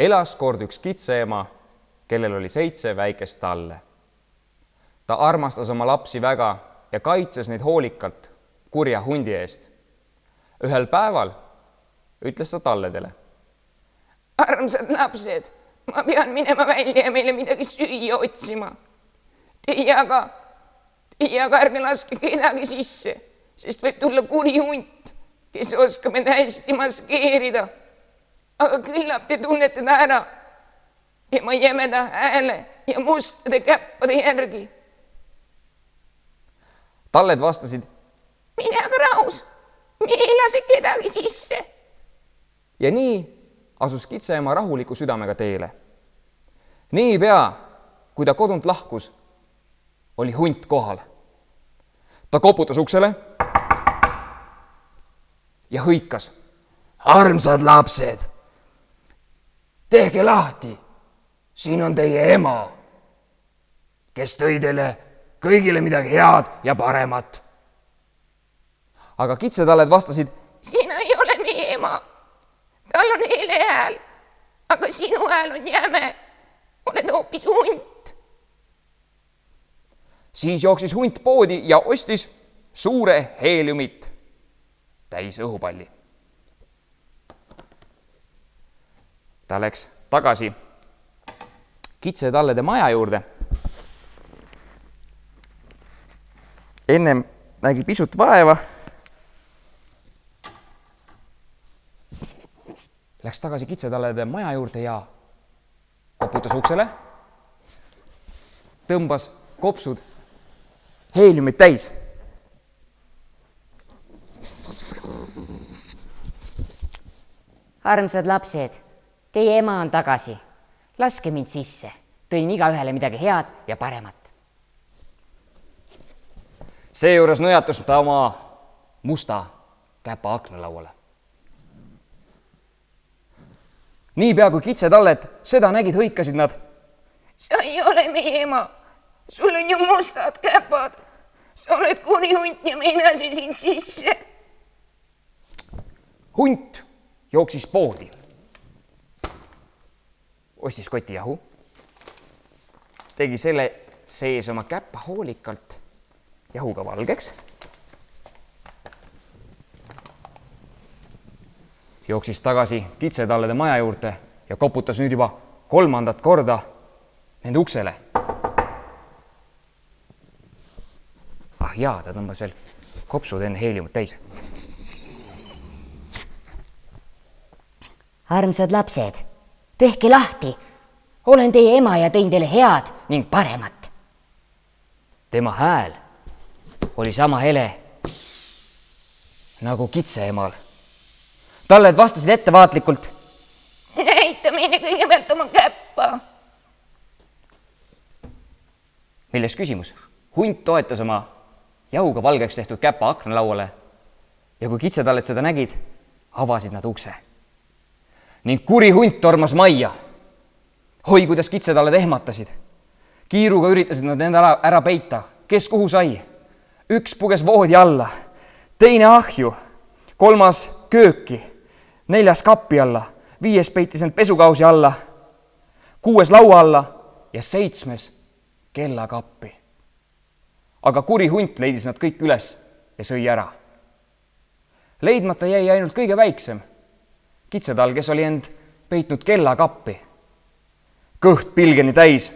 Elas kord üks kitseema, kellel oli 7 väikest talle. Ta armastas oma lapsi väga ja kaitses neid hoolikalt kurja hundi eest. Ühel päeval ütles ta talledele. Armsad lapsed, ma pean minema välja ja meile midagi süüa otsima. Teie aga ärge laske kedagi sisse, sest võib tulla kuri hunt, kes oskab end hästi maskeerida. Aga küllap te tunnete ta ära tema jämeda hääle ja mustade käppade järgi. Talled vastasid, mine aga rahus, me ei lase kedagi sisse. ja nii asus kitseema rahuliku südamega teele. Niipea, kui ta kodunt lahkus, oli hunt kohal. Ta koputas uksele ja hõikas. Armsad lapsed, tehke lahti, siin on teie ema, kes tõi teile kõigile midagi head ja paremat. Aga kitsetalled vastasid, sina ei ole meie ema, tal on hele hääl, aga sinu hääl on jäme, oled hoopis hunt. Siis jooksis hunt poodi ja ostis suure heeliumit täis õhupalli. Ta läks tagasi kitsetallede maja juurde. Ennem nägi pisut vaeva. Läks tagasi kitsetallede maja juurde ja koputas uksele. Tõmbas kopsud heeliumit täis. Armsad lapsed, teie ema on tagasi. Laske mind sisse. Tõin igaühele midagi head ja paremat. Seejuures nõjatus ta oma musta käpa aknalauale. Niipea kui kitsetalled seda nägid, hõikasid nad. Sa ei ole meie ema. Sul on ju mustad käpad. Sa oled kuri hunt ja me ei lase sind sisse. Hunt jooksis poodi. Ostis koti jahu. Tegi selle sees oma käppa hoolikalt jahuga valgeks. Jooksis tagasi kitsetallede maja juurde ja koputas nüüd juba 3. korda nende uksele. Ah jaa, ta tõmbas veel kopsud enne heeliumit täis. Armsad lapsed, tehke lahti. Olen teie ema ja tõin teile head ning paremat. Tema hääl oli sama hele nagu kitseemal. Talled vastasid ettevaatlikult. Näita meile kõigepealt oma käppa. Milles küsimus? Hunt toetas oma jahuga valgeks tehtud käpa aknalauale ja kui kitsetalled seda nägid, avasid nad ukse. Ning kuri hunt tormas majja. Hoi, kuidas kitsetalled ehmatasid. Kiiruga üritasid nad nende ära peita. Kes kuhu sai? Üks puges voodi alla, teine ahju, 3. kööki, 4. kappi alla, 5. peitis end pesukausi alla, 6. laua alla ja 7. kellakappi. Aga kuri hunt leidis nad kõik üles ja sõi ära. Leidmata jäi ainult kõige väiksem kitsetall, kes oli end peitnud kellakappi. Kõht pilgeni täis.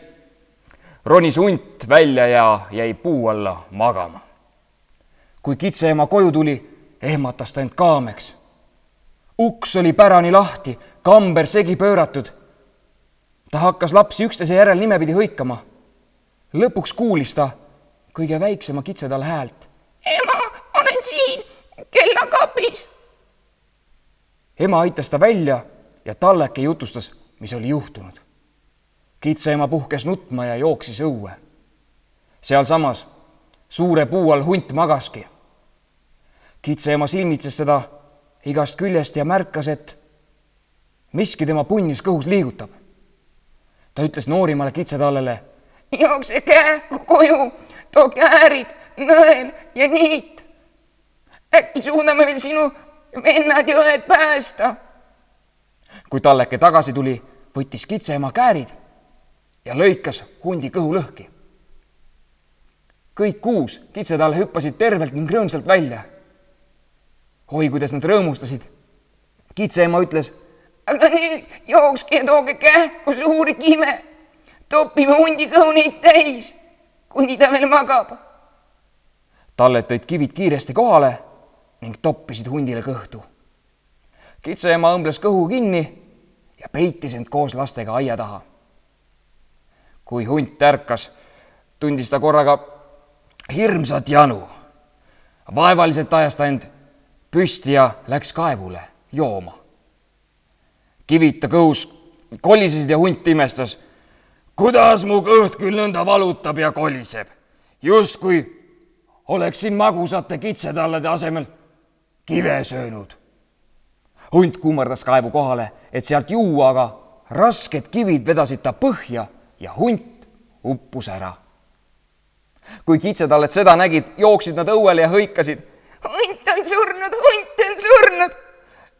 Ronis hunt välja ja jäi puu alla magama. Kui kitseema koju tuli, ehmatas ta end kaameks. Uks oli pärani lahti, kamber segi pööratud. Ta hakkas lapsi üksteise järel nimepidi hõikama. Lõpuks kuulis ta kõige väiksema kitsetalla häält. Ema, olen siin, kellakapis. Ema aitas ta välja ja talleke jutustas, mis oli juhtunud. Kitseema puhkes nutma ja jooksis õue. Seal samas suure puu all hunt magaski. Kitseema silmitses seda igast küljest ja märkas, et miski tema punnis kõhus liigutab. Ta ütles noorimale kitsetallele. Jookse kähku koju, too käärid, nõel ja niit. Äkki suudame veel sinu vennad ja õed päästa. Kui talleke tagasi tuli, võttis kitseema käärid ja lõikas hundi kõhu lõhki. Kõik 6 kitsetalle hüppasid tervelt ning rõõmsalt välja. Oi, kuidas nad rõõmustasid. Kitseema ütles: aga nüüd jookske ja tooge kähku suuri kime. Topime hundi kõhu neid täis, kuni ta veel magab. Talled tõid kivid kiiresti kohale ning toppisid hundile kõhtu. Kitseema õmbles kõhu kinni ja peitis end koos lastega aia taha. Kui hunt ärkas, tundis ta korraga hirmsat janu. Vaevaliselt ajas ta end püsti ja läks kaevule jooma. Kivid ta kõhus kolisesid ja hunt imestas: kuidas mu kõht küll nõnda valutab ja koliseb, justkui oleksin magusate kitsetallede asemel kive söönud. Hunt kummardas kaevu kohale, et sealt juua, aga rasked kivid vedasid ta põhja ja hunt uppus ära. Kui kitsetalled seda nägid, jooksid nad õuele ja hõikasid: hunt on surnud, hunt on surnud!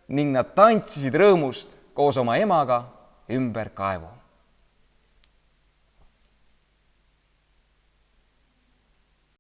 Ning nad tantsisid rõõmust koos oma emaga ümber kaevu.